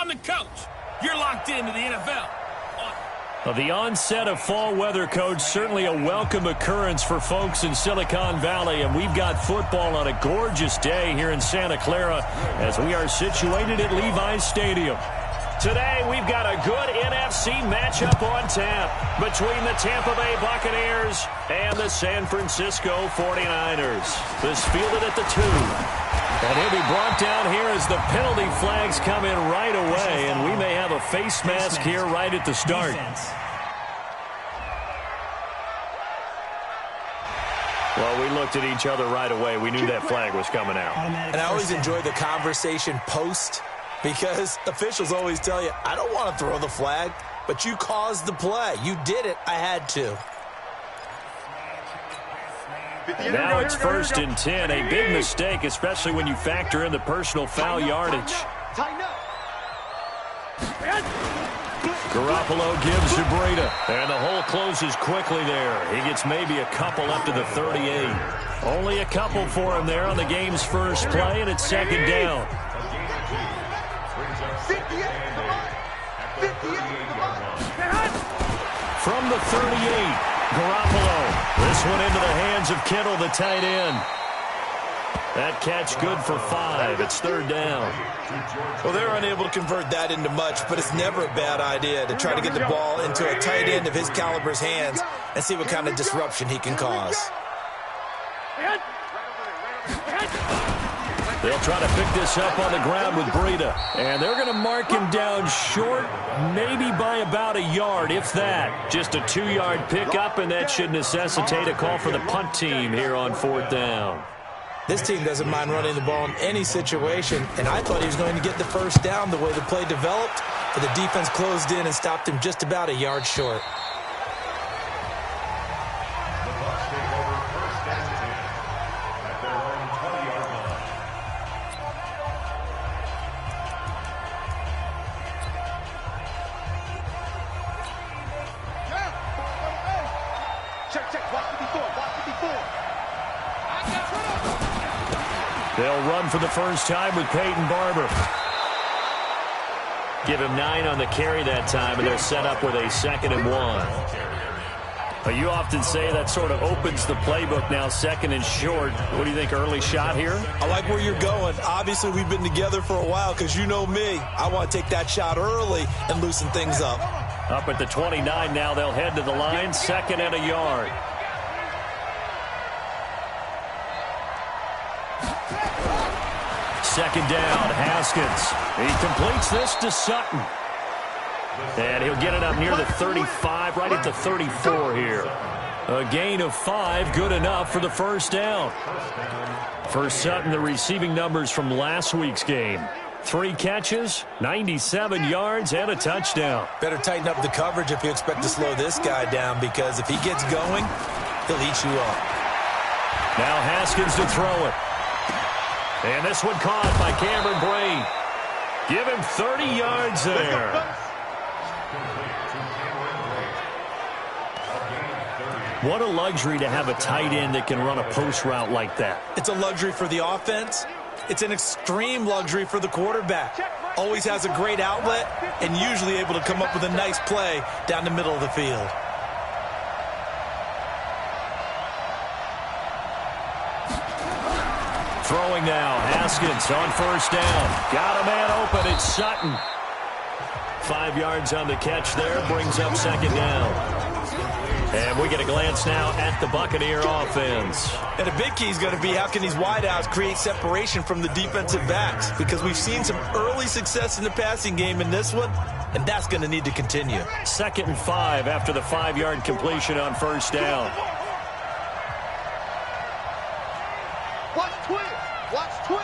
I'm the coach. You're locked into the NFL. Well, the onset of fall weather, Coach, certainly a welcome occurrence for folks in Silicon Valley, and we've got football on a gorgeous day here in Santa Clara as we are situated at Levi's Stadium. Today, we've got a good NFC matchup on tap between the Tampa Bay Buccaneers and the San Francisco 49ers. This fielded at the 2. And he'll be brought down here as the penalty flags come in right away, and we may have a face mask here right at the start. Well, we looked at each other right away. We knew that flag was coming out. And I always enjoy the conversation post, because officials always tell you, I don't want to throw the flag, but you caused the play. You did it. I had to. Now it's 1st and 10. A big mistake, especially when you factor in the personal foul yardage. Garoppolo gives to Breida, and the hole closes quickly there. He gets maybe a couple up to the 38. Only a couple for him there on the game's first play, and it's 2nd down. From the 38, Garoppolo. This one into the hands of Kittle, the tight end. That catch good for 5. It's 3rd down. Well, they're unable to convert that into much, but it's never a bad idea to try to get the ball into a tight end of his caliber's hands and see what kind of disruption he can cause. They'll try to pick this up on the ground with Breida. And they're going to mark him down short, maybe by about a yard, if that. Just a 2-yard pickup, and that should necessitate a call for the punt team here on 4th down. This team doesn't mind running the ball in any situation, and I thought he was going to get the 1st down the way the play developed, but the defense closed in and stopped him just about a yard short. They'll run for the first time with Peyton Barber. Give him 9 on the carry that time, and they're set up with a 2nd and 1. But you often say that sort of opens the playbook now, 2nd and short. What do you think, early shot here? I like where you're going. Obviously, we've been together for a while because you know me. I want to take that shot early and loosen things up. Up at the 29 now, they'll head to the line, 2nd and a yard. Second down, Haskins. He completes this to Sutton. And he'll get it up near the 35, right at the 34 here. A gain of 5, good enough for the 1st down. For Sutton, the receiving numbers from last week's game. 3 catches, 97 yards, and a touchdown. Better tighten up the coverage if you expect to slow this guy down, because if he gets going, he'll eat you up. Now Haskins to throw it. And this one caught by Cameron Brate. Give him 30 yards there. What a luxury to have a tight end that can run a post route like that. It's a luxury for the offense. It's an extreme luxury for the quarterback. Always has a great outlet and usually able to come up with a nice play down the middle of the field. Throwing now, Haskins on 1st down. Got a man open, it's Sutton. 5 yards on the catch there, brings up 2nd down. And we get a glance now at the Buccaneer offense. And a big key is going to be how can these wideouts create separation from the defensive backs, because we've seen some early success in the passing game in this one, and that's going to need to continue. 2nd and 5 after the 5-yard completion on 1st down. Watch twins. Watch twins.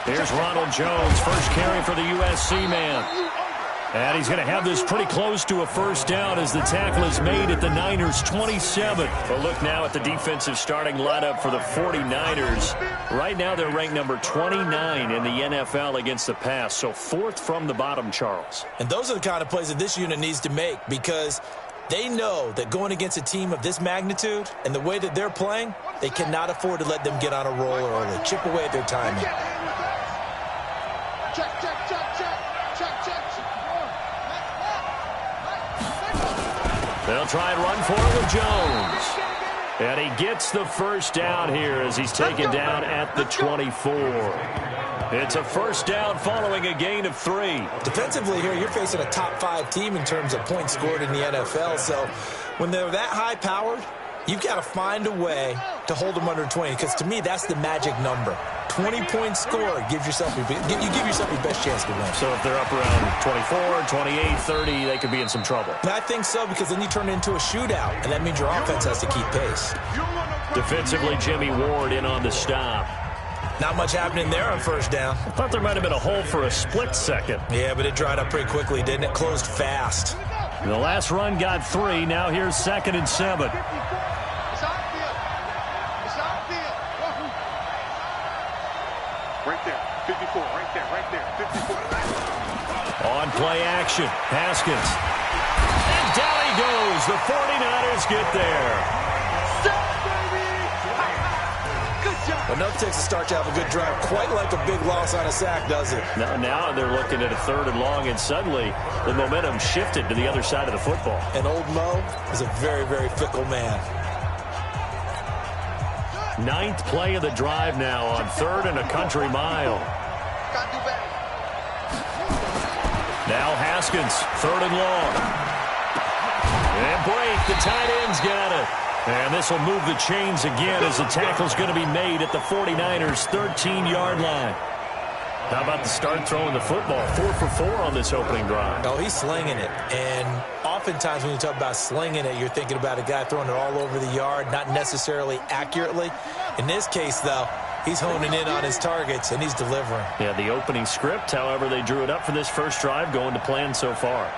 Here's Ronald Jones, first carry for the USC man. And he's going to have this pretty close to a 1st down as the tackle is made at the Niners' 27. But look now at the defensive starting lineup for the 49ers. Right now they're ranked number 29 in the NFL against the pass. So 4th from the bottom, Charles. And those are the kind of plays that this unit needs to make, because They know that going against a team of this magnitude and the way that they're playing, they cannot afford to let them get on a roll early. Chip away at their timing. Check, check, check, check. Check, check, check. They'll try and run for it with Jones. And he gets the first down here as he's taken down at the 24. It's a first down following a gain of 3. Defensively here, you're facing a top 5 team in terms of points scored in the NFL. So when they're that high-powered, you've got to find a way to hold them under 20. Because to me, that's the magic number. 20-point score gives yourself you give yourself your best chance to win. So if they're up around 24, 28, 30, they could be in some trouble. And I think so, because then you turn it into a shootout, and that means your offense has to keep pace. Defensively, Jimmy Ward in on the stop. Not much happening there on first down. I thought there might have been a hole for a split second. Yeah, but it dried up pretty quickly, didn't it? Closed fast. The last run got 3. Now here's 2nd and 7. It's outfield. It's outfield. Right there. 54. Right there. Right there. 54. On play action. Haskins. And down he goes. The 49ers get there. Enough takes to start to have a good drive. Quite like a big loss on a sack, does it? Now they're looking at a 3rd and long, and suddenly the momentum shifted to the other side of the football. And old Mo is a very, very fickle man. 9th play of the drive now on 3rd and a country mile. Now Haskins, 3rd and long. And Blake, the tight end's got it. And this will move the chains again as the tackle's going to be made at the 49ers' 13-yard line. How about the start throwing the football? 4 for 4 on this opening drive. Oh, he's slinging it. And oftentimes when you talk about slinging it, you're thinking about a guy throwing it all over the yard, not necessarily accurately. In this case, though, he's honing in on his targets, and he's delivering. Yeah, the opening script, however, they drew it up for this first drive, going to plan so far.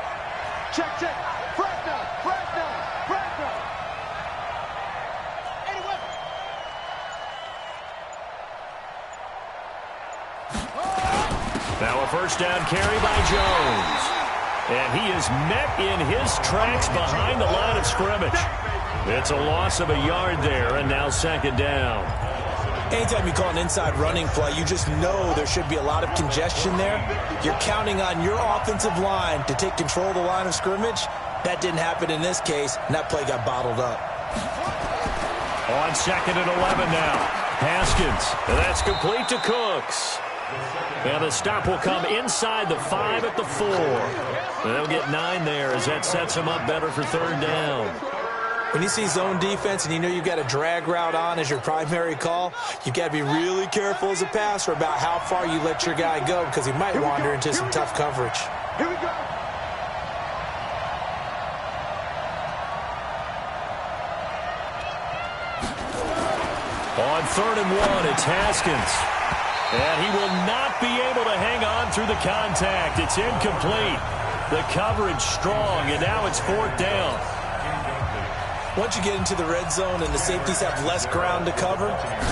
Check, check. Break down. Break down. Break down. Anyway. Now a first down carry by Jones. And he is met in his tracks behind the line of scrimmage. It's a loss of a yard there, and now 2nd down. Anytime you call an inside running play, you just know there should be a lot of congestion there. You're counting on your offensive line to take control of the line of scrimmage. That didn't happen in this case, and that play got bottled up. On 2nd and 11 now. Haskins, and that's complete to Cooks. And the stop will come inside the 5 at the 4. And they'll get 9 there as that sets them up better for 3rd down. When you see zone defense and you know you've got a drag route on as your primary call, you've got to be really careful as a passer about how far you let your guy go because he might wander into some tough coverage. Here we go. On 3rd and 1, it's Haskins. And he will not be able to hang on through the contact. It's incomplete. The coverage strong, and now it's 4th down. Once you get into the red zone and the safeties have less ground to cover,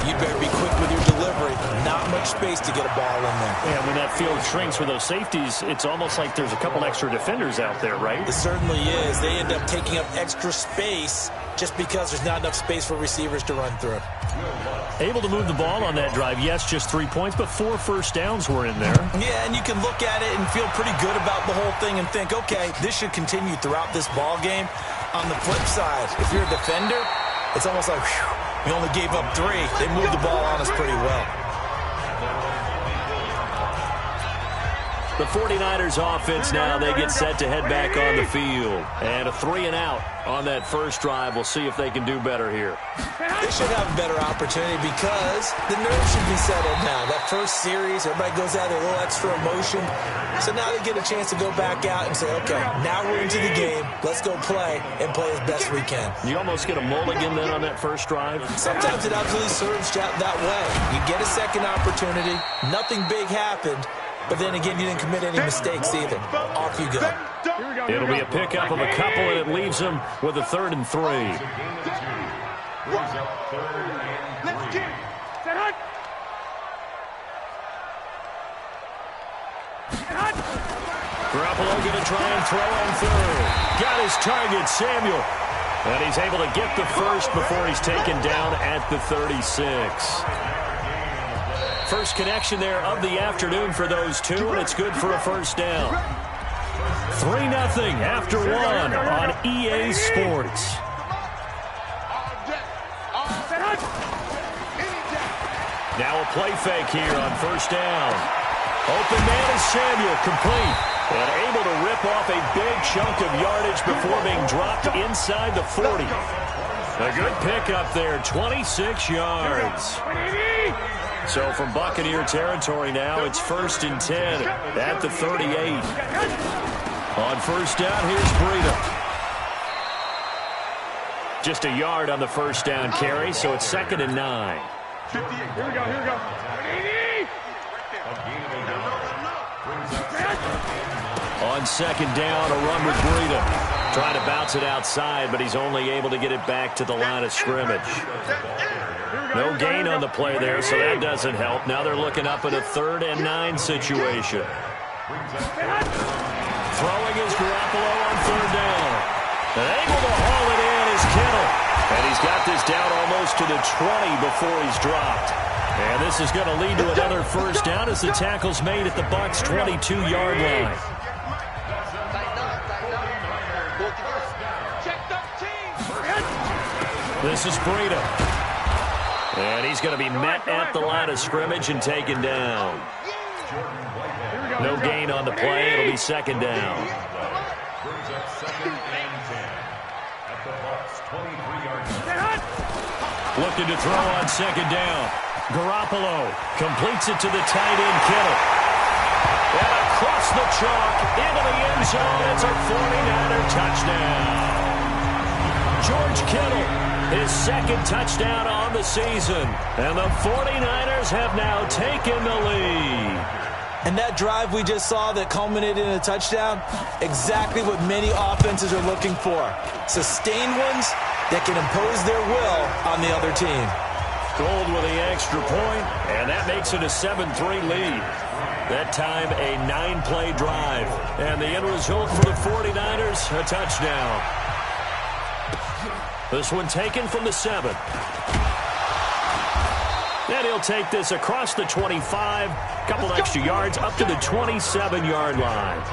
you better be quick with your delivery. Not much space to get a ball in there. Yeah, when that field shrinks with those safeties, it's almost like there's a couple extra defenders out there, right? It certainly is. They end up taking up extra space just because there's not enough space for receivers to run through. Able to move the ball on that drive. Yes, just 3 points, but 4 first downs were in there. Yeah, and you can look at it and feel pretty good about the whole thing and think, okay, this should continue throughout this ball game. On the flip side, if you're a defender, it's almost like, whew, we only gave up 3. They moved the ball on us pretty well. The 49ers offense now, they get set to head back on the field. And a 3 and out on that first drive. We'll see if they can do better here. They should have a better opportunity because the nerves should be settled now. That first series, everybody goes out there, a little extra emotion. So now they get a chance to go back out and say, okay, now we're into the game. Let's go play and play as best we can. You almost get a mulligan then on that first drive? Sometimes it absolutely serves that way. You get a second opportunity. Nothing big happened. But then again, you didn't commit any mistakes either. Off you go. It'll be a pickup of a couple, and it leaves them with a 3rd and 3. Let's get it. Set hut. Garoppolo going to try and throw on third. Got his target, Samuel. And he's able to get the first before he's taken down at the 36. First connection there of the afternoon for those two, and it's good for a first down. 3-0 after one on EA Sports. Now a play fake here on first down. Open man is Samuel, complete. And able to rip off a big chunk of yardage before being dropped inside the 40. A good pickup there, 26 yards. So from Buccaneer territory now, it's 1st and 10 at the 38. On first down, here's Breida. Just a yard on the first down carry, so it's 2nd and 9. Here we go. On second down, a run with Breida. Trying to bounce it outside, but he's only able to get it back to the line of scrimmage. No gain on the play there, so that doesn't help. Now they're looking up at a 3rd and 9 situation. Throwing is Garoppolo on 3rd down. And able to haul it in is Kittle. And he's got this down almost to the 20 before he's dropped. And this is going to lead to another first down as the tackle's made at the Bucs' 22-yard line. This is Breida. And he's going to be met at the line of scrimmage and taken down. No gain on the play. It'll be 2nd down. Looking to throw on 2nd down. Garoppolo completes it to the tight end, Kittle. And across the chalk into the end zone. It's a 49er touchdown. George Kittle, his 2nd touchdown on the season. And the 49ers have now taken the lead. And that drive we just saw that culminated in a touchdown, exactly what many offenses are looking for. Sustained ones that can impose their will on the other team. Gold with the extra point, and that makes it a 7-3 lead. That time a 9-play drive. And the end result for the 49ers, a touchdown. This one taken from the 7. And he'll take this across the 25, couple extra yards up to the 27-yard line.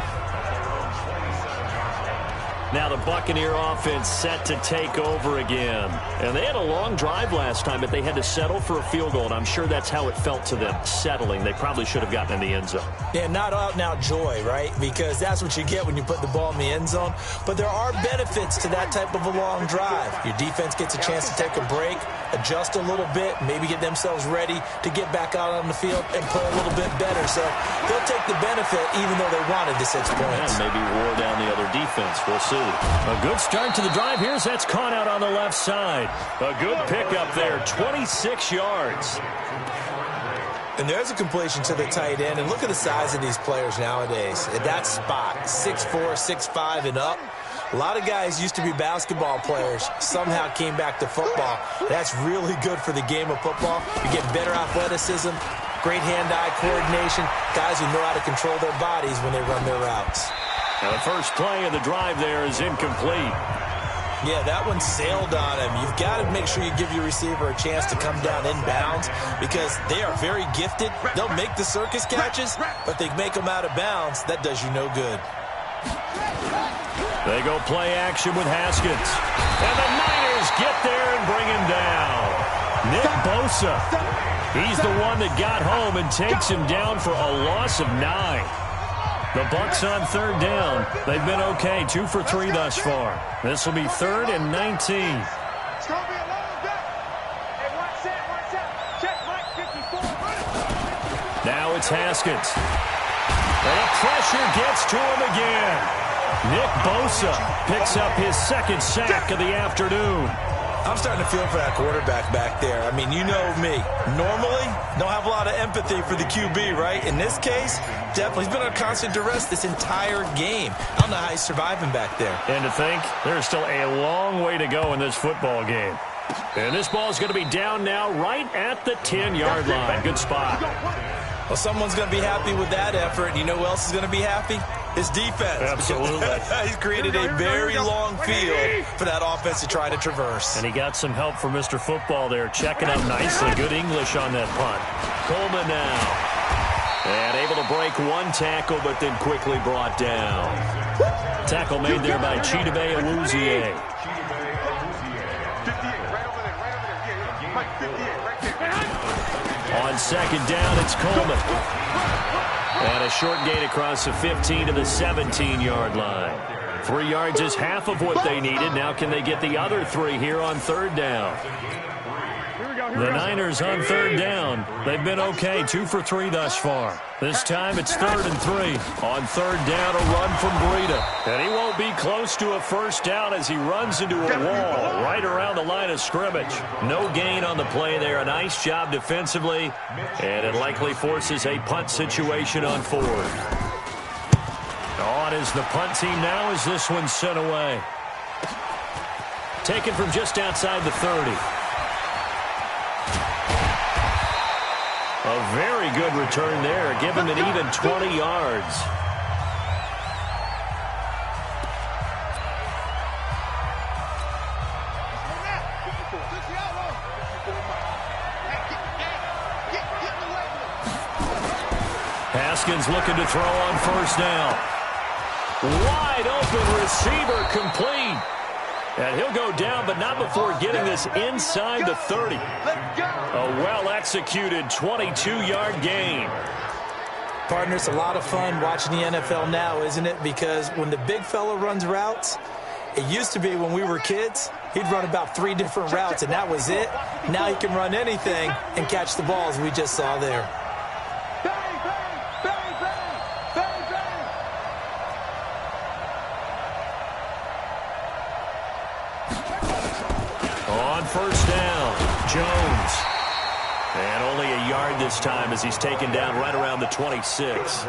Now the Buccaneer offense set to take over again. And they had a long drive last time, but they had to settle for a field goal, and I'm sure that's how it felt to them, settling. They probably should have gotten in the end zone. Yeah, not out-and-out joy, right? Because that's what you get when you put the ball in the end zone. But there are benefits to that type of a long drive. Your defense gets a chance to take a break, adjust a little bit, maybe get themselves ready to get back out on the field and play a little bit better. So they'll take the benefit even though they wanted the 6 points. And maybe wore down the other defense. We'll see. A good start to the drive. Here's that's caught out on the left side. A good pickup there, 26 yards. And there's a completion to the tight end. And look at the size of these players nowadays. At that spot, 6'4", 6'5", and up. A lot of guys used to be basketball players, somehow came back to football. That's really good for the game of football. You get better athleticism, great hand-eye coordination, guys who know how to control their bodies when they run their routes. Now the first play of the drive there is incomplete. Yeah, that one sailed on him. You've got to make sure you give your receiver a chance to come down inbounds because they are very gifted. They'll make the circus catches, but they make them out of bounds. That does you no good. They go play action with Haskins. And the Niners get there and bring him down. Nick Bosa. He's the one that got home and takes him down for a loss of 9. The Bucs on 3rd down. They've been okay, 2 for 3 thus far. This will be 3rd and 19. It's going to be a long day. Hey, watch that. Check Mike 54. Now it's Haskins. And the pressure gets to him again. Nick Bosa picks up his 2nd sack of the afternoon. I'm starting to feel for that quarterback back there. I mean, you know me. Normally, don't have a lot of empathy for the QB, right? In this case, definitely. He's been under constant duress this entire game. I don't know how he's surviving back there. And to think, there's still a long way to go in this football game. And this ball is going to be down now right at the 10-yard line. Good spot. Well, someone's going to be happy with that effort. And you know who else is going to be happy? His defense. Absolutely. He's created a very long field for that offense to try to traverse. And he got some help from Mr. Football there, checking up nicely. Good English on that punt. Coleman now. And able to break one tackle, but then quickly brought down. Tackle made there by Chidobe Awuzie. On second down, it's Coleman. And a short gain across the 15 to the 17-yard line. 3 yards is half of what they needed. Now can they get the other 3 here on third down? The Niners on third down. They've been okay, 2 for 3 thus far. This time it's 3rd and 3. On third down, a run from Breida. And he won't be close to a first down as he runs into a wall right around the line of scrimmage. No gain on the play there. A nice job defensively. And it likely forces a punt situation on 4th. On is the punt team now as this one's sent away. Taken from just outside the 30. A very good return there. Give him an even 20 yards. Haskins looking to throw on first down. Wide open receiver complete. And he'll go down, but not before getting this inside the 30. A well-executed 22-yard gain. Partner, it's a lot of fun watching the NFL now, isn't it? Because when the big fella runs routes, it used to be when we were kids, he'd run about 3 different routes, and that was it. Now he can run anything and catch the balls we just saw there. First down, Jones. And only a yard this time as he's taken down right around the 26.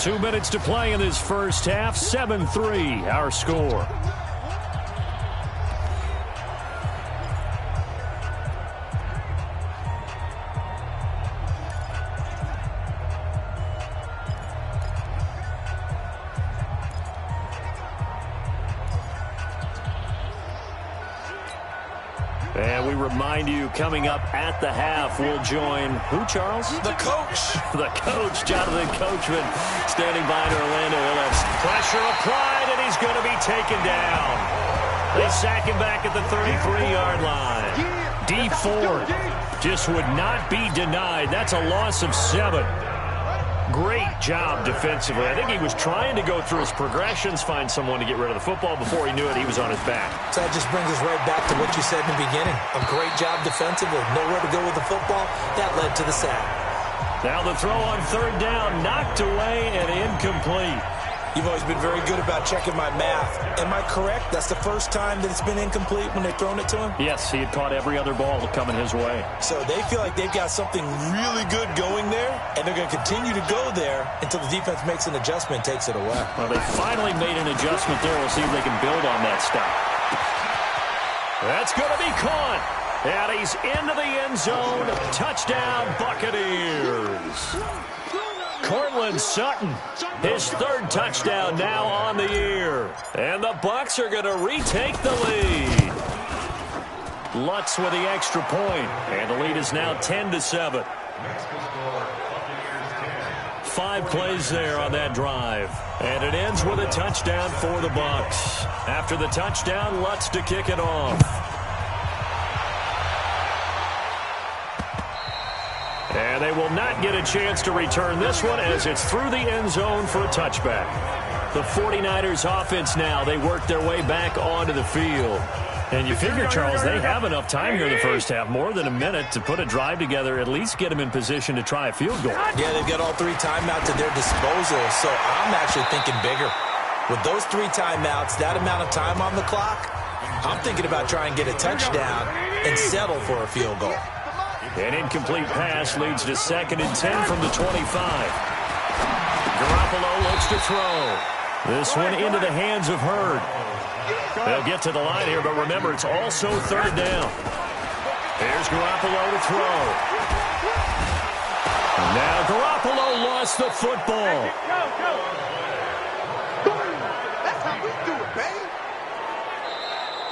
2 minutes to play in this first half. 7-3, our score. And we remind you, coming up at the half, we'll join who, Charles? The coach. The coach, Jonathan Coachman, standing by in Orlando. He'll have pressure applied, and he's going to be taken down. They sack him back at the 33-yard line. D Ford just would not be denied. That's a loss of 7. Great job defensively. I think he was trying to go through his progressions, find someone to get rid of the football. Before he knew it, he was on his back. So that just brings us right back to what you said in the beginning. A great job defensively. Nowhere to go with the football. That led to the sack. Now the throw on third down, knocked away and incomplete. You've always been very good about checking my math. Am I correct? That's the first time that it's been incomplete when they've thrown it to him? Yes, he had caught every other ball coming his way. So they feel like they've got something really good going there, and they're going to continue to go there until the defense makes an adjustment and takes it away. Well, they finally made an adjustment there. We'll see if they can build on that stop. That's going to be caught. And he's into the end zone. Touchdown, Buccaneers. Cortland Sutton, his 3rd touchdown now on the year. And the Bucs are going to retake the lead. Lutz with the extra point, and the lead is now 10-7. 5 plays there on that drive. And it ends with a touchdown for the Bucs. After the touchdown, Lutz to kick it off. And they will not get a chance to return this one as it's through the end zone for a touchback. The 49ers offense now, they work their way back onto the field. And you figure, Charles, they have enough time here in the first half, more than a minute, to put a drive together, at least get them in position to try a field goal. Yeah, they've got all 3 timeouts at their disposal, so I'm actually thinking bigger. With those 3 timeouts, that amount of time on the clock, I'm thinking about trying to get a touchdown and settle for a field goal. An incomplete pass leads to 2nd and 10 from the 25. Garoppolo looks to throw. This one into the hands of Hurd. They'll get to the line here, but remember, it's also 3rd down. Here's Garoppolo to throw. And now Garoppolo lost the football. That's how we do it, baby.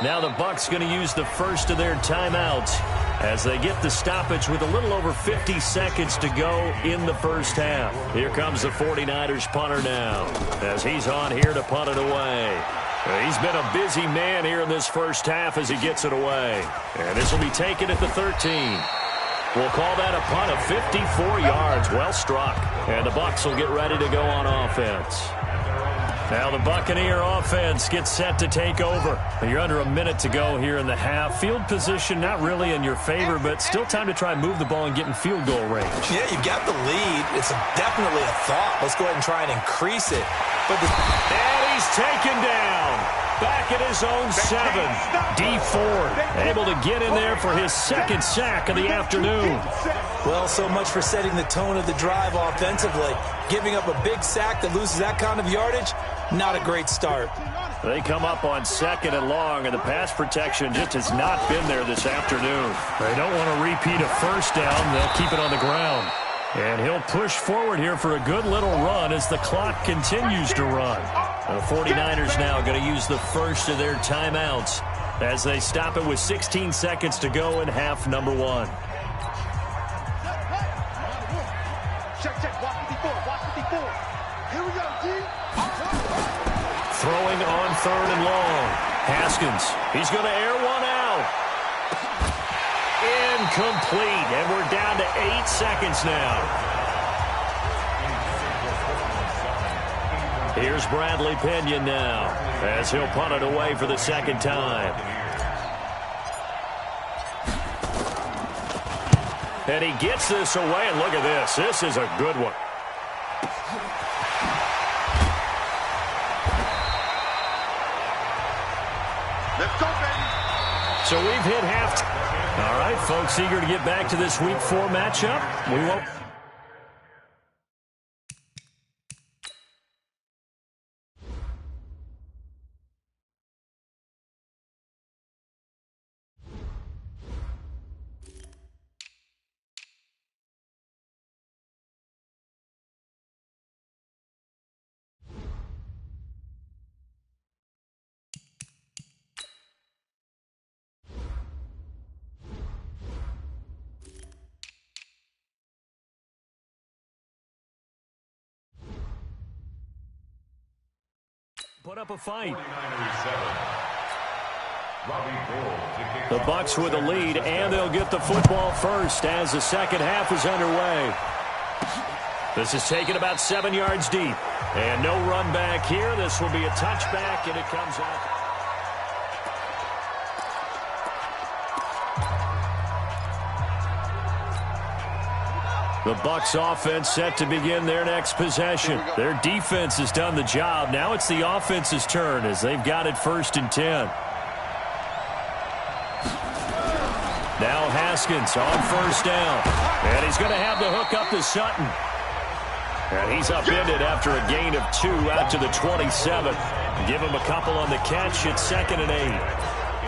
Now the Bucs going to use the first of their timeouts as they get the stoppage with a little over 50 seconds to go in the first half. Here comes the 49ers punter now as he's on here to punt it away. He's been a busy man here in this first half as he gets it away. And this will be taken at the 13. We'll call that a punt of 54 yards. Well struck. And the Bucs will get ready to go on offense. Now the Buccaneer offense gets set to take over. You're under a minute to go here in the half. Field position not really in your favor, but still time to try and move the ball and get in field goal range. Yeah, you got the lead. It's definitely a thought. Let's go ahead and try and increase it. And he's taken down. Back at his own 7. D Ford able to get in there for his second sack of the afternoon. Well, so much for setting the tone of the drive offensively. Giving up a big sack that loses that kind of yardage, not a great start. They come up on 2nd and long, and the pass protection just has not been there this afternoon. They don't want to repeat a first down. They'll keep it on the ground. And he'll push forward here for a good little run as the clock continues to run. The 49ers now going to use the first of their timeouts as they stop it with 16 seconds to go in half number 1. Check, watch 54. Here we go, G. Throwing on 3rd and long. Haskins, he's going to air one out. Incomplete, and we're down to 8 seconds now. Here's Bradley Pinion now as he'll punt it away for the second time. And he gets this away, and look at this. This is a good one. Let's go, baby. So we've hit halftime. All right, folks, eager to get back to this Week 4 matchup. We won't. Put up a fight. The Bucs with a lead, and they'll get the football first as the second half is underway. This is taken about 7 yards deep. And no run back here. This will be a touchback, and it comes out. The Bucs offense set to begin their next possession. Their defense has done the job. Now it's the offense's turn as they've got it 1st and 10. Now Haskins on 1st down. And he's going to have the hook up to Sutton. And he's upended after a gain of 2 out to the 27. Give him a couple on the catch. It's 2nd and 8.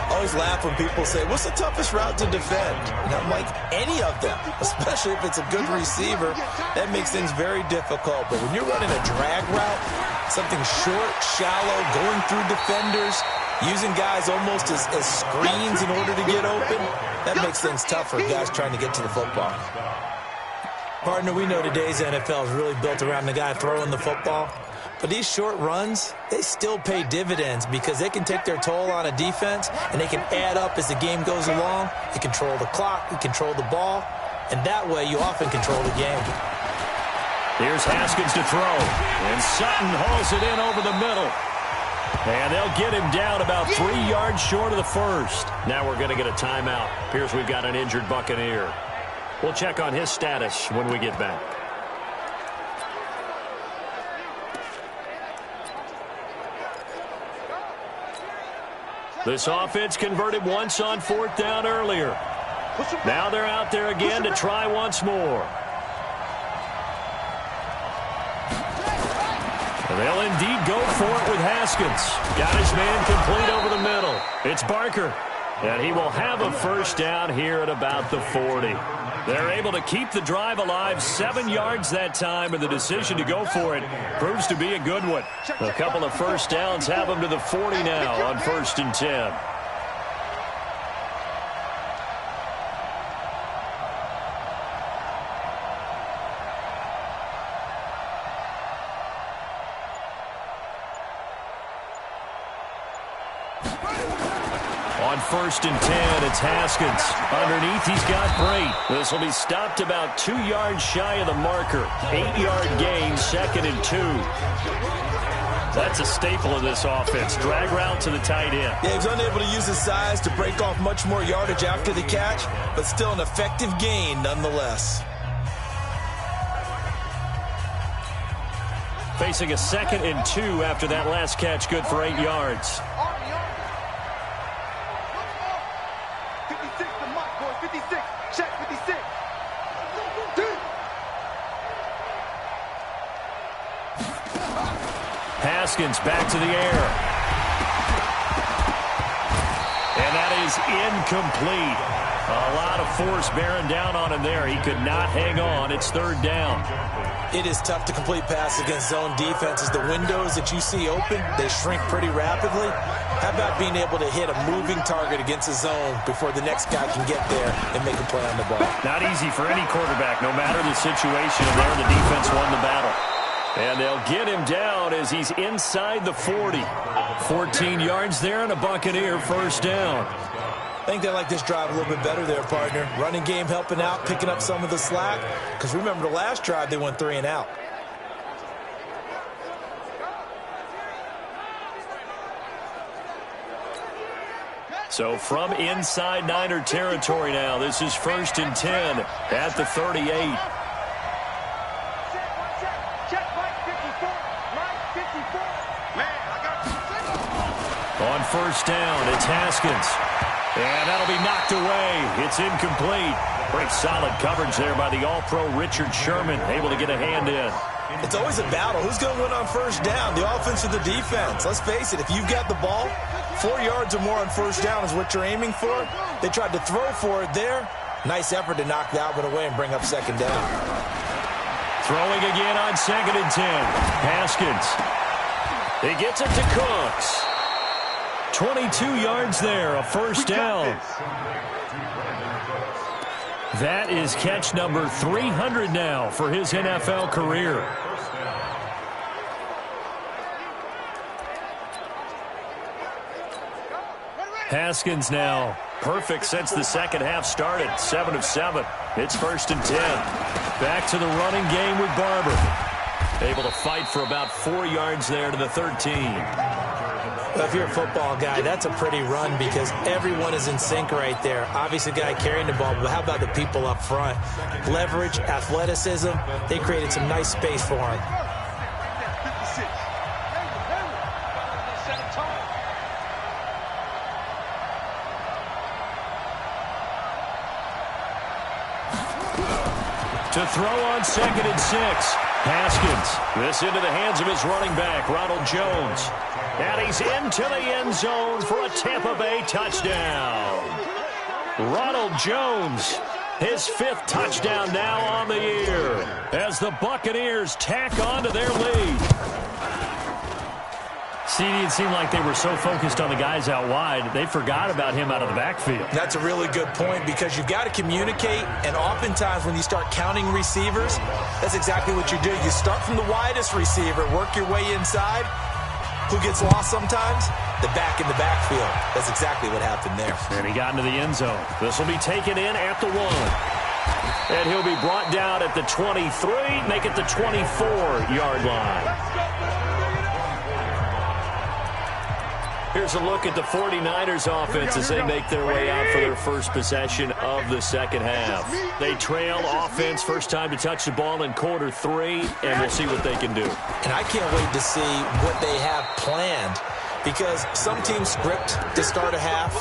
Always laugh when people say, what's the toughest route to defend? And I'm like, any of them, especially if it's a good receiver. That makes things very difficult. But when you're running a drag route, something short, shallow, going through defenders, using guys almost as screens in order to get open, that makes things tough for guys trying to get to the football. Partner, we know today's NFL is really built around the guy throwing the football. But these short runs, they still pay dividends because they can take their toll on a defense and they can add up as the game goes along. You control the clock, you control the ball, and that way you often control the game. Here's Haskins to throw, and Sutton hauls it in over the middle. And they'll get him down about 3 yards short of the first. Now we're going to get a timeout. Appears we've got an injured Buccaneer. We'll check on his status when we get back. This offense converted once on 4th down earlier. Now they're out there again to try once more. And they'll indeed go for it with Haskins. Got his man complete over the middle. It's Barker. And he will have a first down here at about the 40. They're able to keep the drive alive, 7 yards that time, and the decision to go for it proves to be a good one. A couple of first downs have them to the 40 now on 1st and 10. On 1st and 10, it's Haskins. Underneath, he's got Brait. This will be stopped about 2 yards shy of the marker. 8-yard gain, 2nd and 2. That's a staple of this offense. Drag route to the tight end. Yeah, he was unable to use his size to break off much more yardage after the catch, but still an effective gain nonetheless. Facing a 2nd and 2 after that last catch, good for 8 yards. 56 to Mike, boy. 56. Check 56. Haskins back to the air. And that is incomplete. A lot of force bearing down on him there. He could not hang on. It's 3rd down. It is tough to complete passes against zone defenses. The windows that you see open, they shrink pretty rapidly. How about being able to hit a moving target against a zone before the next guy can get there and make a play on the ball? Not easy for any quarterback, no matter the situation. And there, the defense won the battle. And they'll get him down as he's inside the 40. 14 yards there and a Buccaneer first down. I think they like this drive a little bit better there, partner. Running game helping out, picking up some of the slack. Because remember, the last drive, they went 3 and out. So from inside Niner territory now, this is 1st and 10 at the 38. On 1st down, it's Haskins. And that'll be knocked away. It's incomplete. Pretty solid coverage there by the All-Pro Richard Sherman, able to get a hand in. It's always a battle. Who's going to win on 1st down, the offense or the defense? Let's face it, if you've got the ball, 4 yards or more on 1st down is what you're aiming for. They tried to throw for it there. Nice effort to knock that one away and bring up 2nd down. Throwing again on 2nd and 10. Haskins. He gets it to Cooks. 22 yards there, a first down. That is catch number 300 now for his NFL career. Haskins now perfect since the second half started. 7 of 7. It's 1st and 10. Back to the running game with Barber. Able to fight for about 4 yards there to the 13. Well, if you're a football guy, that's a pretty run because everyone is in sync right there. Obviously, the guy carrying the ball, but how about the people up front? Leverage, athleticism, they created some nice space for him. To throw on 2nd and 6. Haskins. This into the hands of his running back, Ronald Jones. And he's into the end zone for a Tampa Bay touchdown. Ronald Jones, his 5th touchdown now on the year as the Buccaneers tack on to their lead. CD, it seemed like they were so focused on the guys out wide, they forgot about him out of the backfield. That's a really good point because you've got to communicate, and oftentimes when you start counting receivers, that's exactly what you do. You start from the widest receiver, work your way inside. Who gets lost sometimes? The back in the backfield. That's exactly what happened there. And he got into the end zone. This will be taken in at the 1. And he'll be brought down at the 23, make it the 24-yard line. Here's a look at the 49ers offense as they make their way out for their first possession of the second half. They trail offense first time to touch the ball in quarter 3, and we'll see what they can do. And I can't wait to see what they have planned because some teams script to start a half.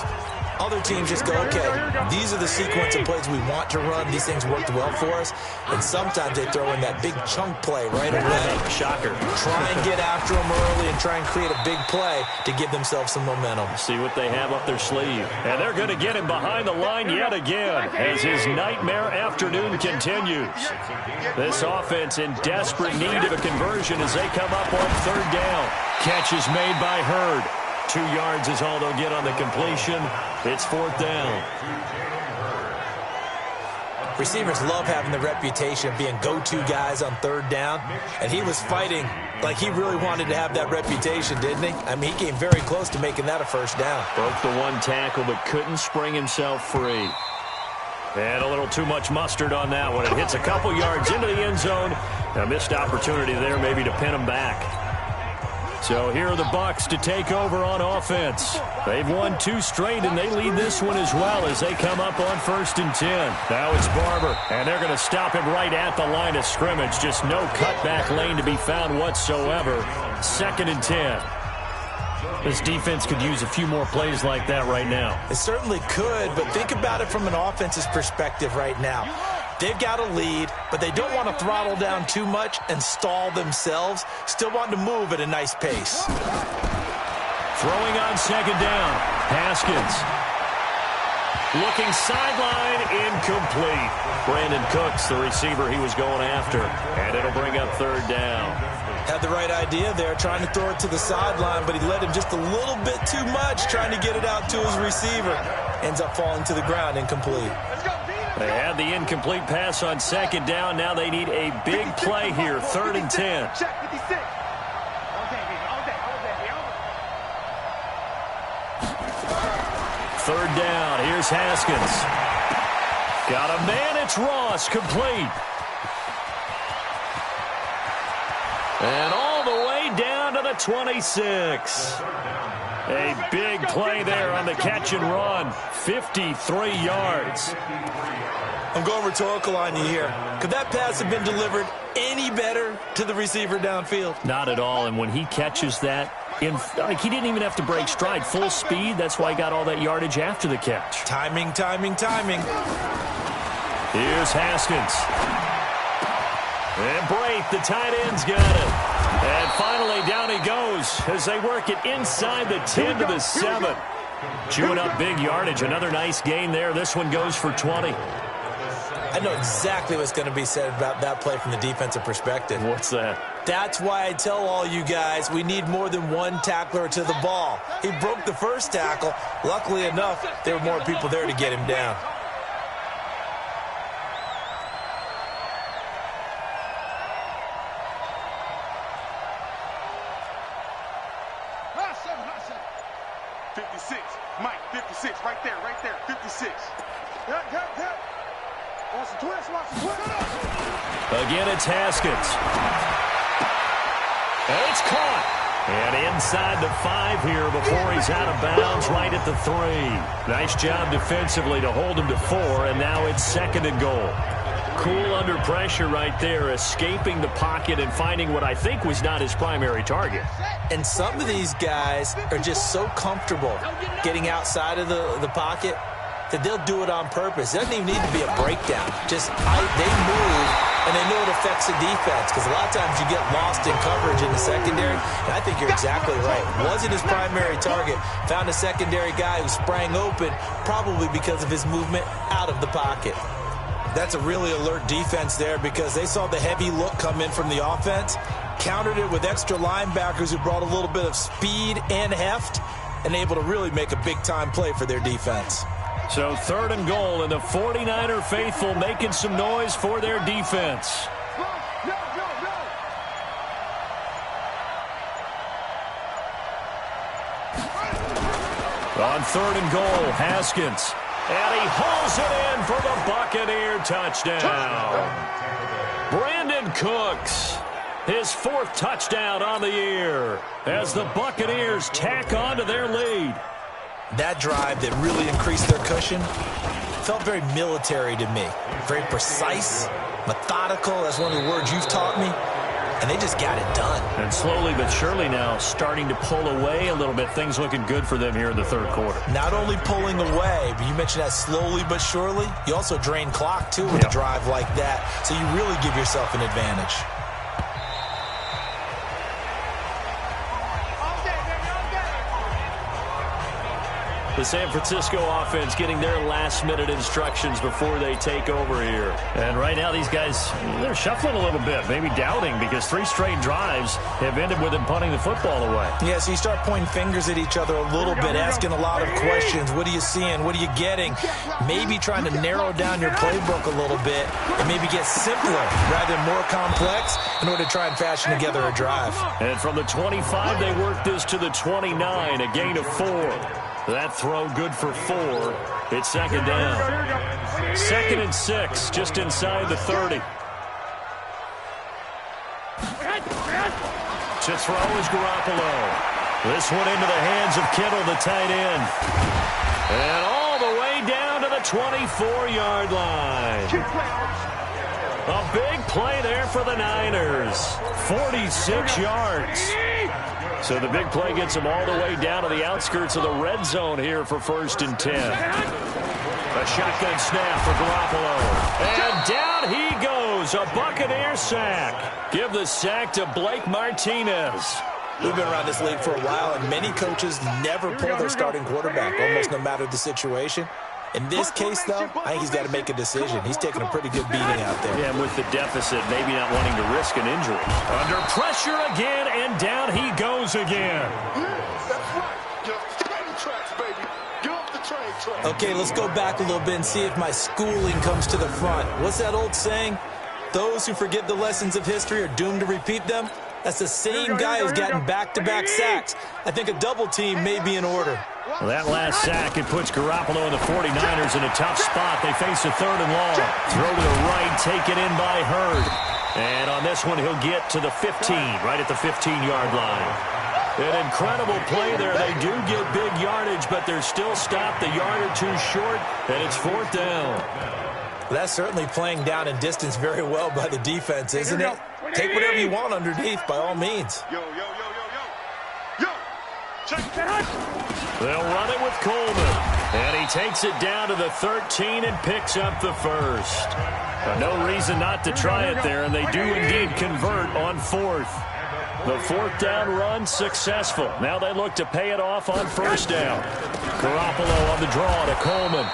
Other teams just go, okay, these are the sequence of plays we want to run. These things worked well for us. And sometimes they throw in that big chunk play right away. Shocker. Try and get after them early and try and create a big play to give themselves some momentum. See what they have up their sleeve. And they're going to get him behind the line yet again as his nightmare afternoon continues. This offense in desperate need of a conversion as they come up on third down. Catch is made by Hurd. 2 yards is all they'll get on the completion. It's fourth down. Receivers love having the reputation of being go-to guys on third down, and he was fighting like he really wanted to have that reputation, didn't he? I mean, he came very close to making that a first down. Broke the one tackle, but couldn't spring himself free. And a little too much mustard on that one. It hits a couple yards into the end zone. A missed opportunity there maybe to pin him back. So here are the Bucs to take over on offense. They've won 2 straight, and they lead this one as well as they come up on 1st and 10. Now it's Barber, and they're going to stop him right at the line of scrimmage. Just no cutback lane to be found whatsoever. 2nd and 10. This defense could use a few more plays like that right now. It certainly could, but think about it from an offense's perspective right now. They've got a lead, but they don't want to throttle down too much and stall themselves. Still want to move at a nice pace. Throwing on 2nd down. Haskins. Looking sideline, incomplete. Brandon Cooks, the receiver he was going after. And it'll bring up 3rd down. Had the right idea there, trying to throw it to the sideline, but he led him just a little bit too much, trying to get it out to his receiver. Ends up falling to the ground, incomplete. They had the incomplete pass on 2nd down. Now they need a big play here, 3rd and 10. Third down. Here's Haskins. Got a man. It's Ross. Complete. And all the way down to the 26. A big play there on the catch and run. 53 yards. I'm going rhetorical on you here. Could that pass have been delivered any better to the receiver downfield? Not at all. And when he catches that, he didn't even have to break stride. Full speed. That's why he got all that yardage after the catch. Timing, timing, timing. Here's Haskins. And Braith, the tight end's got it. And finally, down he goes as they work it inside the 10 to the 7. Chewing up big yardage. Another nice gain there. This one goes for 20. I know exactly what's going to be said about that play from the defensive perspective. What's that? That's why I tell all you guys we need more than one tackler to the ball. He broke the first tackle. Luckily enough, there were more people there to get him down. Mike, 56, right there, 56. Watch the twist, watch the twist. Again, it's Haskins. And it's caught. And inside the 5 here before he's out of bounds, right at the 3. Nice job defensively to hold him to 4, and now it's 2nd and goal. Cool under pressure right there, escaping the pocket and finding what I think was not his primary target. And some of these guys are just so comfortable getting outside of the pocket that they'll do it on purpose. It doesn't even need to be a breakdown. Just they move, and they know it affects the defense because a lot of times you get lost in coverage in the secondary, and I think you're exactly right. Wasn't his primary target. Found a secondary guy who sprang open, probably because of his movement out of the pocket. That's a really alert defense there because they saw the heavy look come in from the offense, countered it with extra linebackers who brought a little bit of speed and heft, and able to really make a big-time play for their defense. So 3rd and goal, and the 49er faithful making some noise for their defense. On 3rd and goal, Haskins. And he hauls it in for the Buccaneer touchdown. Brandon Cooks, his 4th touchdown on the year as the Buccaneers tack on to their lead. That drive that really increased their cushion felt very military to me. Very precise, methodical, that's one of the words you've taught me. and they just got it done. And slowly but surely now starting to pull away a little bit. Things looking good for them here in the third quarter. Not only pulling away, but you mentioned that slowly but surely. You also drain clock, too, with a drive like that. So you really give yourself an advantage. The San Francisco offense getting their last-minute instructions before they take over here. And right now, these guys, they're shuffling a little bit, maybe doubting, because 3 straight drives have ended with them punting the football away. Yeah, so you start pointing fingers at each other a little bit, asking a lot of questions. What are you seeing? What are you getting? Maybe trying to narrow down your playbook a little bit and maybe get simpler rather than more complex in order to try and fashion together a drive. And from the 25, they work this to the 29, a gain of 4. That throw good for 4. It's second down. 2nd and 6, just inside the 30. To throw is Garoppolo. This one into the hands of Kittle, the tight end. And all the way down to the 24-yard line. A big play there for the Niners. 46 yards. So the big play gets them all the way down to the outskirts of the red zone here for 1st and 10. A shotgun snap for Garoppolo. And down he goes. A Buccaneer sack. Give the sack to Blake Martinez. We've been around this league for a while, and many coaches never pull their starting quarterback, almost no matter the situation. In this case, though, I think he's got to make a decision. He's taking a pretty good beating out there. Yeah, and with the deficit, maybe not wanting to risk an injury. Under pressure again, and down he goes again. Okay, let's go back a little bit and see if my schooling comes to the front. What's that old saying? Those who forget the lessons of history are doomed to repeat them. That's the same guy who's gotten back-to-back sacks. I think a double team may be in order. Well, that last sack, it puts Garoppolo and the 49ers in a tough spot. They face a 3rd and long. Throw to the right, taken in by Hurd. And on this one, he'll get to the 15, right at the 15-yard line. An incredible play there. They do get big yardage, but they're still stopped a yard or two short, and it's 4th down. That's certainly playing down in distance very well by the defense, isn't it? Take whatever you want underneath, by all means. They'll run it with Coleman. And he takes it down to the 13 and picks up the 1st. No reason not to try it there, and they do indeed convert on 4th. The 4th down run successful. Now they look to pay it off on 1st down. Garoppolo on the draw to Coleman.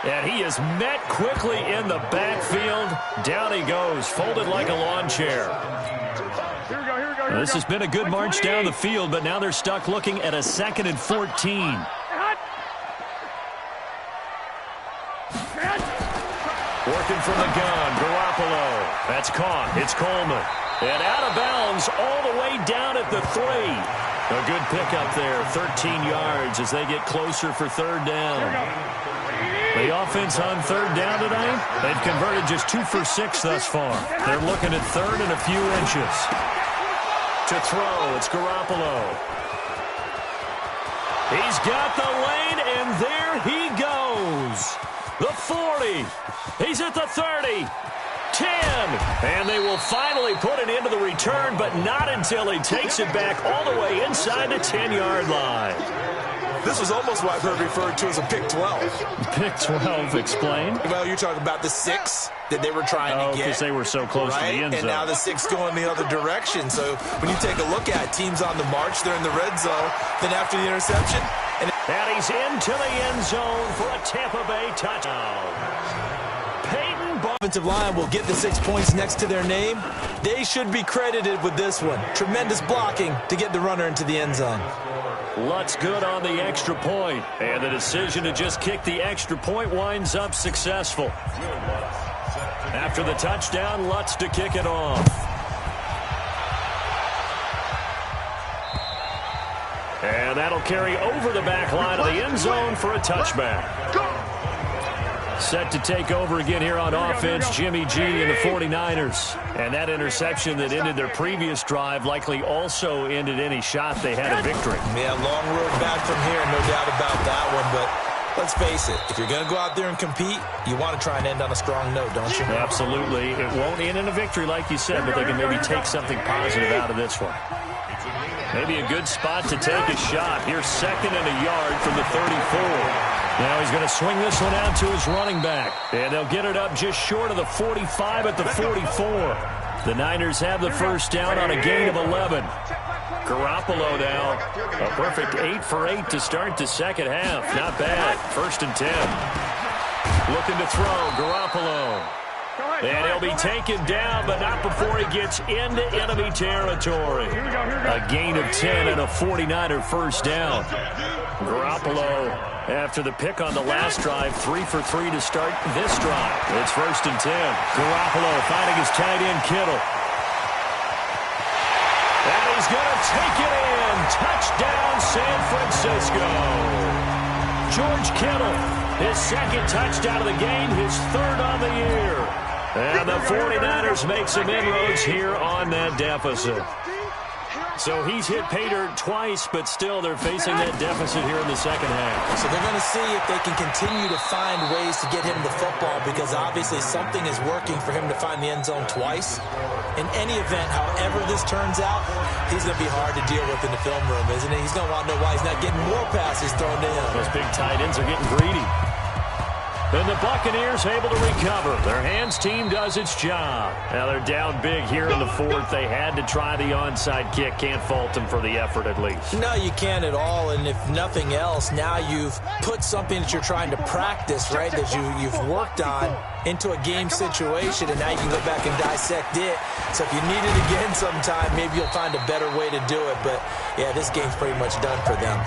And he is met quickly in the backfield. Down he goes, folded like a lawn chair. This has been a good march down the field, but now they're stuck looking at a 2nd and 14. Working from the gun, Garoppolo. That's caught. It's Coleman. And out of bounds all the way down at the 3. A good pickup there, 13 yards as they get closer for 3rd down. The offense on 3rd down tonight, they've converted just 2 for 6 thus far. They're looking at 3rd and a few inches. To throw, it's Garoppolo. He's got the lane, and there he goes. The 40. He's at the 30. 10. And they will finally put it into the return, but not until he takes it back all the way inside the 10-yard line. This was almost what I've heard referred to as a pick 12. Pick 12, explain. Well, you're talking about the 6 that they were trying to get. Because they were so close to the end zone. And now the 6 going the other direction. So when you take a look at teams on the march, they're in the red zone. Then after the interception. And he's into the end zone for a Tampa Bay touchdown. Offensive line will get the 6 points next to their name. They should be credited with this one. Tremendous blocking to get the runner into the end zone. Lutz good on the extra point. And the decision to just kick the extra point winds up successful. After the touchdown, Lutz to kick it off. And that'll carry over the back line of the end zone for a touchback. Set to take over again here on offense, Jimmy G and the 49ers. And that interception that ended their previous drive likely also ended any shot they had a victory. Yeah, long road back from here, no doubt about that one. But Let's face it, if you're going to go out there and compete, you want to try and end on a strong note, don't you? Absolutely. It won't end in a victory like you said, but they can maybe take something positive out of this one. Maybe a good spot to take a shot. Here's 2nd and a yard from the 34. Now he's going to swing this one out to his running back. And they'll get it up just short of the 45 at the 44. The Niners have the first down on a gain of 11. Garoppolo now, a perfect 8 for 8 to start the second half. Not bad. 1st and 10. Looking to throw, Garoppolo. And he'll be taken down, but not before he gets into enemy territory. A gain of 10 and a 49er first down. Garoppolo, after the pick on the last drive, 3 for 3 to start this drive. It's 1st and 10. Garoppolo finding his tight end, Kittle. And he's going to take it in. Touchdown, San Francisco. George Kittle, his 2nd touchdown of the game, his 3rd on the year. And the 49ers make some inroads here on that deficit. So he's hit pay dirt twice, but still they're facing that deficit here in the second half. So they're going to see if they can continue to find ways to get him the football, because obviously something is working for him to find the end zone twice. In any event, however this turns out, he's going to be hard to deal with in the film room, isn't he? He's going to want to know why he's not getting more passes thrown to him. Those big tight ends are getting greedy. And the Buccaneers able to recover. Their hands team does its job. Now they're down big here in the 4th. They had to try the onside kick. Can't fault them for the effort at least. No, you can't at all. And if nothing else, now you've put something that you're trying to practice, right, that you've worked on into a game situation, and now you can go back and dissect it. So if you need it again sometime, maybe you'll find a better way to do it. But, yeah, this game's pretty much done for them.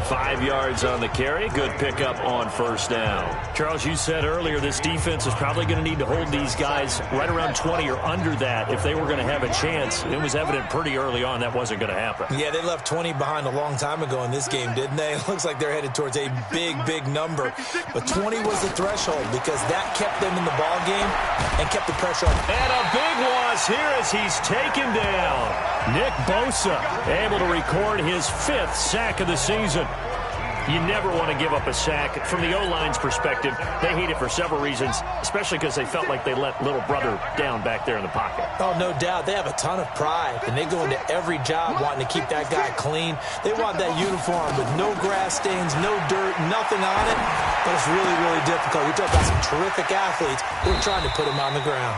5 yards on the carry. Good pickup on first down. Charles, you said earlier this defense is probably going to need to hold these guys right around 20 or under that if they were going to have a chance. It was evident pretty early on that wasn't going to happen. Yeah, they left 20 behind a long time ago in this game, didn't they? It looks like they're headed towards a big, big number. But 20 was the threshold because that kept them in the ball game and kept the pressure on. And a big loss here as he's taken down. Nick Bosa able to record his 5th sack of the season. You never want to give up a sack. From the O-line's perspective, they hate it for several reasons, especially because they felt like they let little brother down back there in the pocket. Oh, no doubt. They have a ton of pride, and they go into every job wanting to keep that guy clean. They want that uniform with no grass stains, no dirt, nothing on it. But it's really, really difficult. You're talking about some terrific athletes who are trying to put him on the ground.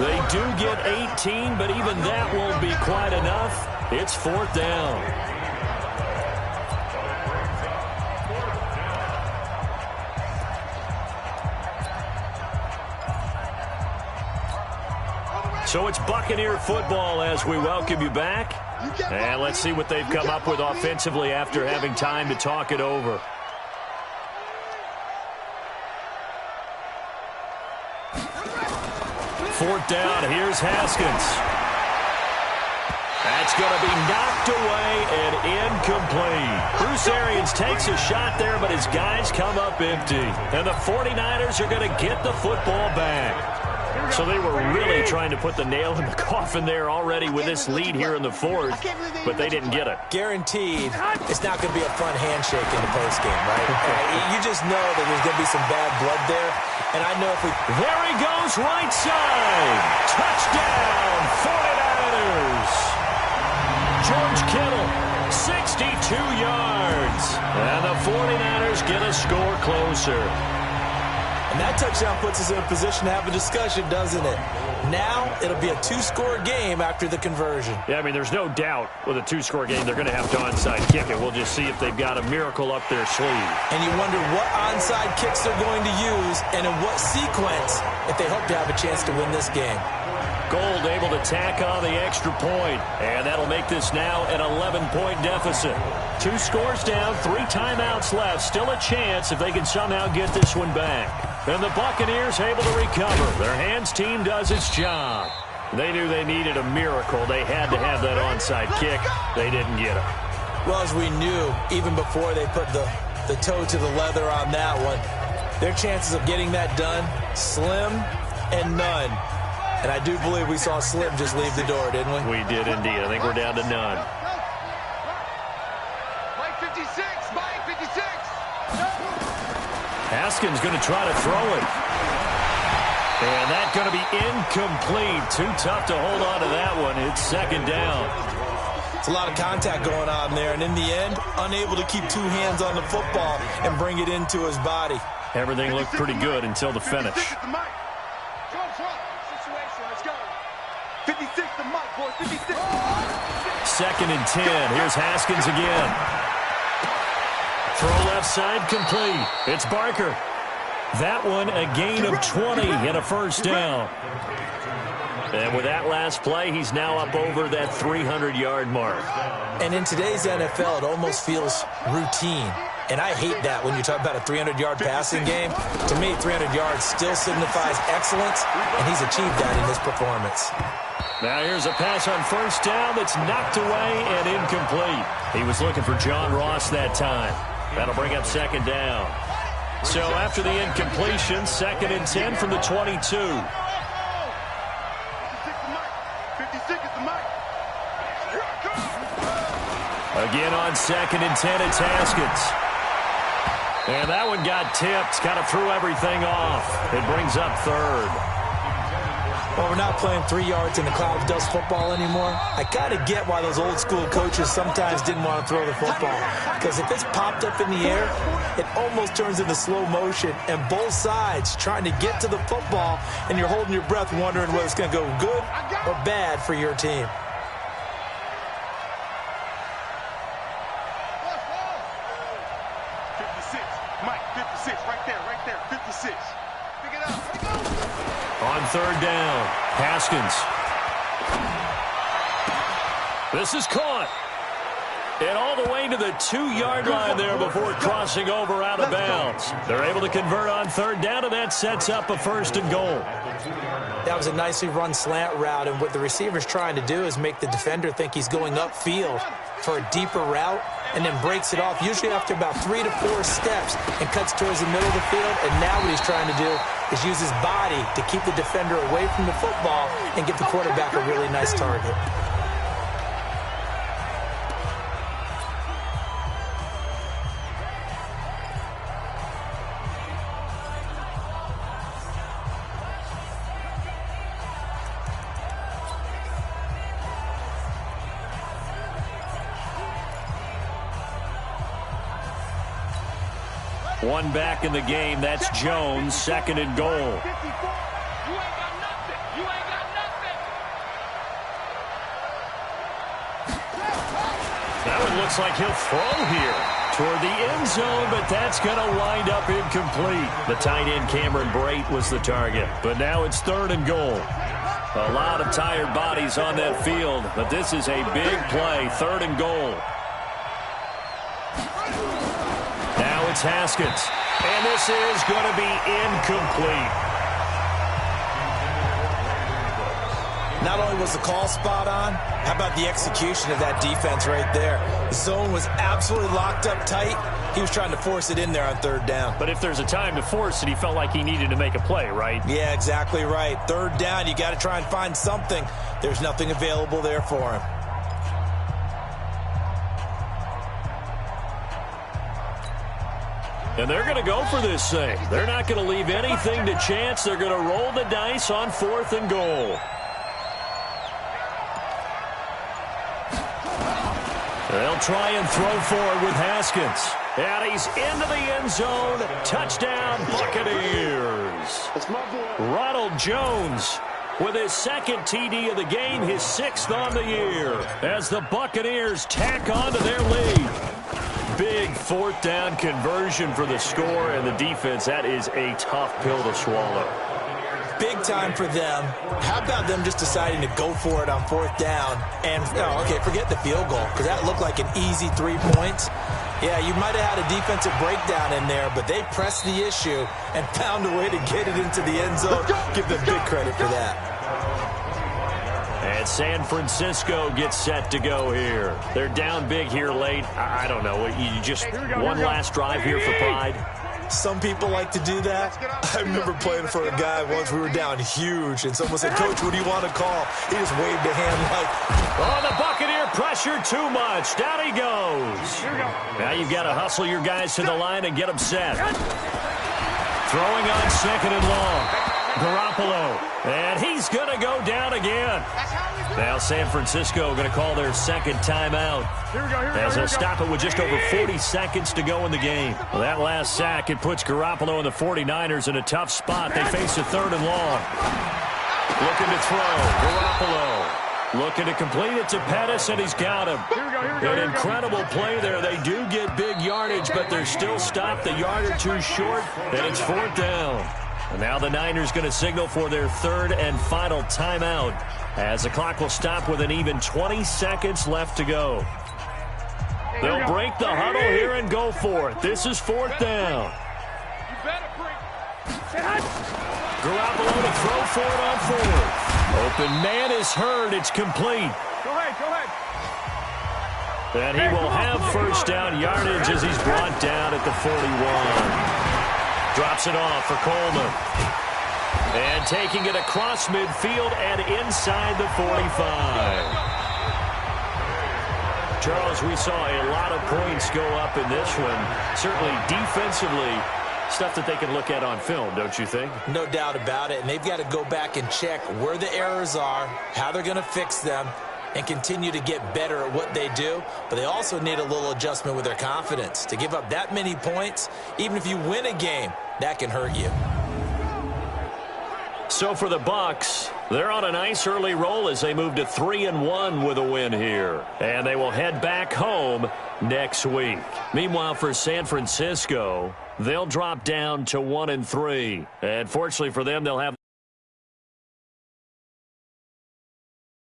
They do get 18, but even that won't be quite enough. It's 4th down. So it's Buccaneer football as we welcome you back. And let's see what they've come up with offensively after having time to talk it over. Fourth down, here's Haskins. That's going to be knocked away and incomplete. Bruce Arians takes a shot there, but his guys come up empty. And the 49ers are going to get the football back. So they were really trying to put the nail in the coffin there already with this lead here in the 4th, but they didn't get it. Guaranteed, it's not going to be a fun handshake in the postgame, right? You just know that there's going to be some bad blood there, and I know if we... There he goes, right side. Touchdown, 49ers. George Kittle, 62 yards. And the 49ers get a score closer. And that touchdown puts us in a position to have a discussion, doesn't it? Now, it'll be a 2-score game after the conversion. Yeah, I mean, there's no doubt with a 2-score game, they're going to have to onside kick it. We'll just see if they've got a miracle up their sleeve. And you wonder what onside kicks they're going to use and in what sequence if they hope to have a chance to win this game. Gold able to tack on the extra point, and that'll make this now an 11-point deficit. 2 scores down, 3 timeouts left. Still a chance if they can somehow get this one back. And the Buccaneers able to recover. Their hands team does its job. They knew they needed a miracle. They had to have that onside kick. They didn't get it. Well, as we knew, even before they put the toe to the leather on that one, their chances of getting that done, slim and none. And I do believe we saw Slim just leave the door, didn't we? We did indeed. I think we're down to none. 56, Mike, 56. Haskins going to try to throw it. And that's going to be incomplete. Too tough to hold on to that one. It's second down. It's a lot of contact going on there, and in the end, unable to keep two hands on the football and bring it into his body. Everything looked pretty good until the finish. Second and 10. Here's Haskins again. Throw left side complete. It's Barker. That one a gain of 20 and a first down. And with that last play, he's now up over that 300-yard mark. And in today's NFL, it almost feels routine. And I hate that when you talk about a 300-yard passing game. To me, 300 yards still signifies excellence, and he's achieved that in his performance. Now here's a pass on first down that's knocked away and incomplete. He was looking for John Ross that time. That'll bring up second down. So after the incompletion, second and 10 from the 22. Again on second and 10, it's Haskins. And that one got tipped, kind of threw everything off. It brings up third. Well, we're not playing 3 yards in the cloud of dust football anymore. I kind of get why those old school coaches sometimes didn't want to throw the football. Because if it's popped up in the air, it almost turns into slow motion. And both sides trying to get to the football, and you're holding your breath wondering whether it's going to go good or bad for your team. On third down, Haskins. This is caught. And all the way to the 2-yard line there before crossing over out of bounds. They're able to convert on third down, and that sets up a first and goal. That was a nicely run slant route, and what the receiver's trying to do is make the defender think he's going upfield for a deeper route, and then breaks it off, usually after about 3 to 4 steps, and cuts towards the middle of the field. And now what he's trying to do is use his body to keep the defender away from the football and give the quarterback a really nice target. One back in the game. That's Jones, second and goal. That one looks like he'll throw here toward the end zone, but that's going to wind up incomplete. The tight end Cameron Brate was the target, but now it's third and goal. A lot of tired bodies on that field, but this is a big play, third and goal. Now it's Haskins, and this is going to be incomplete. Not only was the call spot on, how about the execution of that defense right there? The zone was absolutely locked up tight. He was trying to force it in there on third down. But if there's a time to force it, he felt like he needed to make a play, right? Yeah, exactly right. Third down, you got to try and find something. There's nothing available there for him. And they're going to go for this thing. They're not going to leave anything to chance. They're going to roll the dice on fourth and goal. They'll try and throw forward with Haskins. And he's into the end zone. Touchdown, Buccaneers. Ronald Jones with his second TD of the game, his 6th on the year, as the Buccaneers tack on to their lead. Big fourth down conversion for the score, and the defense, that is a tough pill to swallow. Big time for them. How about them just deciding to go for it on fourth down? And, forget the field goal, because that looked like an easy 3 points. Yeah, you might have had a defensive breakdown in there, but they pressed the issue and found a way to get it into the end zone. Give them big credit for that. And San Francisco gets set to go here. They're down big here late. I don't know. You just one last drive here for pride? some people like to do that. I remember playing for a guy once. We were down huge, and someone said, "Coach, what do you want to call?" He just waved a hand like... Oh, the Buccaneer pressure too much. Down he goes. Now you've got to hustle your guys to the line and get them set. Throwing on second and long. Garoppolo. And he's going to go down again. Now San Francisco going to call their second timeout. As they'll stop it with just over 40 seconds to go in the game. Well, that last sack, it puts Garoppolo and the 49ers in a tough spot. They face a third and long. Looking to throw. Garoppolo. Looking to complete it to Pettis, and he's got him. An incredible play there. They do get big yardage, but they're still stopped a yard or two short, and it's fourth down. And now the Niners going to signal for their third and final timeout as the clock will stop with an even 20 seconds left to go. They'll break the huddle here and go for it. This is fourth down. Garoppolo to throw for it on fourth. Open man is heard. It's complete. Go ahead. And he will have first down yardage as he's brought down at the 41. Drops it off for Coleman. And taking it across midfield and inside the 45. Charles, we saw a lot of points go up in this one. Certainly defensively, stuff that they can look at on film, don't you think? No doubt about it. And they've got to go back and check where the errors are, how they're going to fix them, and continue to get better at what they do. But they also need a little adjustment with their confidence. To give up that many points, even if you win a game, that can hurt you. So for the Bucs, they're on a nice early roll as they move to 3-1 with a win here. And they will head back home next week. Meanwhile, for San Francisco, they'll drop down to 1-3. And fortunately for them, they'll have